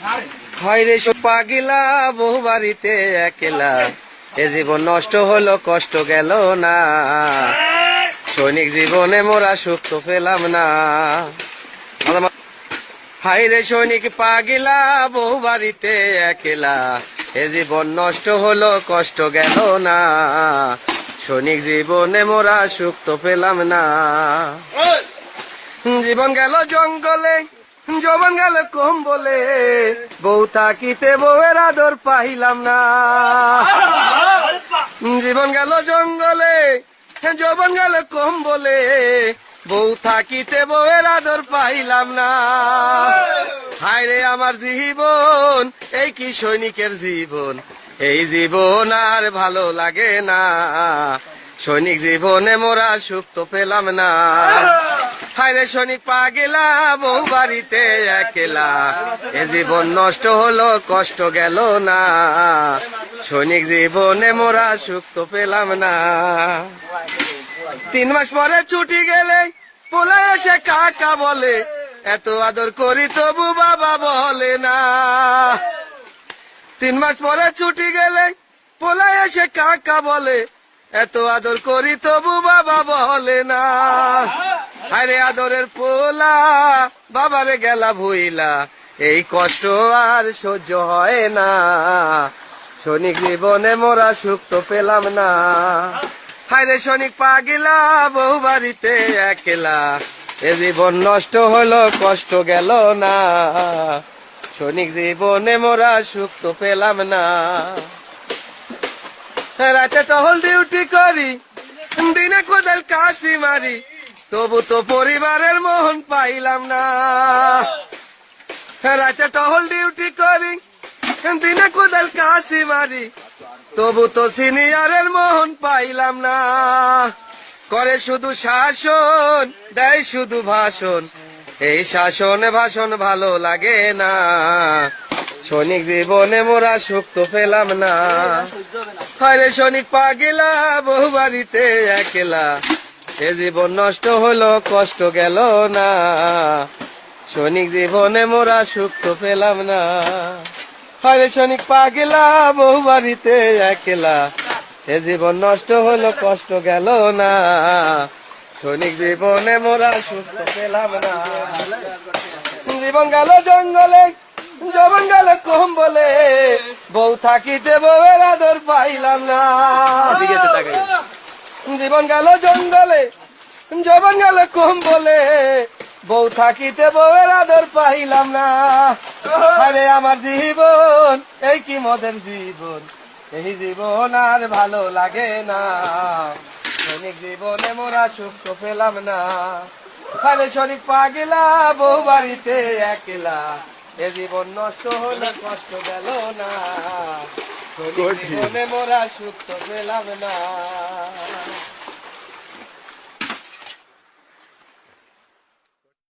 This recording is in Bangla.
হায়রে পাগিলা বহু বাড়িতে একলা, এ জীবন নষ্ট হলো কষ্ট গেল না, সৈনিক জীবনে মোরা সুখ তো পেলাম না। হায়রে সৈনিক পাগিলা বহু বাড়িতে একলা, এ জীবন নষ্ট হলো কষ্ট গেল না, সৈনিক জীবনে মোরা সুখ তো পেলাম না। জীবন গেল জঙ্গলে, যৌবন গেল কম্বলে, বউ থাকিতে বউয়ের আদর পাইলাম না। জীবন গেল জঙ্গলে, যৌবন গেল কম্বলে, বউ থাকিতে বউয়ের আদর পাইলাম না। হায়রে আমার জীবন, এই কি সৈনিকের জীবন, এই জীবন আর ভালো লাগে না, সৈনিক জীবনে মোরা সুখ তো পেলাম না। হায়রে সৈনিক পাগেলা বউ বাড়িতে একলা, এ জীবন নষ্ট হলো কষ্ট গেল না, সৈনিক জীবনে মোরা সুখ তো পেলাম না। 3 মাস পরে ছুটি গেলে পোলা এসে কাকা বলে, এত আদর করি তবু বাবা বলে না। 3 মাস পরে ছুটি গেলে পোলা এসে কাকা বলে, এত আদর করি তবু বাবা বলে না। আরে আদরের পোলা বাবারে গেলা ভুইলা, এই কষ্ট আর সহ্য হয় না, সৈনিক জীবনে মোরা সুখ তো পেলাম না। হায়রে সৈনিক পাগিলা বহু বাড়িতে একলা, এ জীবন নষ্ট হলো কষ্ট গেল না, সৈনিক জীবনে মোরা সুখ তো পেলাম না। রাতে টহল ডিউটি করি, দিনে কোদাল কাশি মারি, তবু তো পরিবারের মোহন পাইলাম না। রাতে টহল ডিউটি করি, দিনে কোদাল কাশি মারি, তবু তো সিনিয়রের মোহন পাইলাম না। করে শুধু শাসন, দেয় শুধু ভাষণ, এই শাসন ভাষণ ভালো লাগে না, সৈনিক জীবনে মোরা সুখ তো পেলাম না। হায়রে সৈনিক পাগেলা বহু বাড়িতে একলা, এ জীবন নষ্ট হলো কষ্ট গেল না, সৈনিক জীবনে মোরা সুখ তো পেলাম না। হায়রে সৈনিক পাগেলা বহু বাড়িতে একলা, এ জীবন নষ্ট হলো কষ্ট গেল না, সৈনিক জীবনে মোরা সুখ তো পেলাম না। জীবন গেল জঙ্গলে, যৌবন গেল কম্বলে, বউ থাকিতে বউয়ের আদর পাইলাম না। জীবন গেল জঙ্গলে, যৌবন গেল কম্বলে, বউ থাকিতে বউয়ের আদর পাইলাম না। আরে আমার জীবন, এই কি মদের জীবন, এই জীবন আর ভালো লাগে না, সৈনিক জীবনে মোরা সুখ তো পেলাম না। আরে সৈনিক পাগেলা বউ বাড়িতে একলা, এ জীবন নষ্ট হলে কষ্ট গেল না, সৈনিক জীবনে মোরা সুখ তো পেলাম না।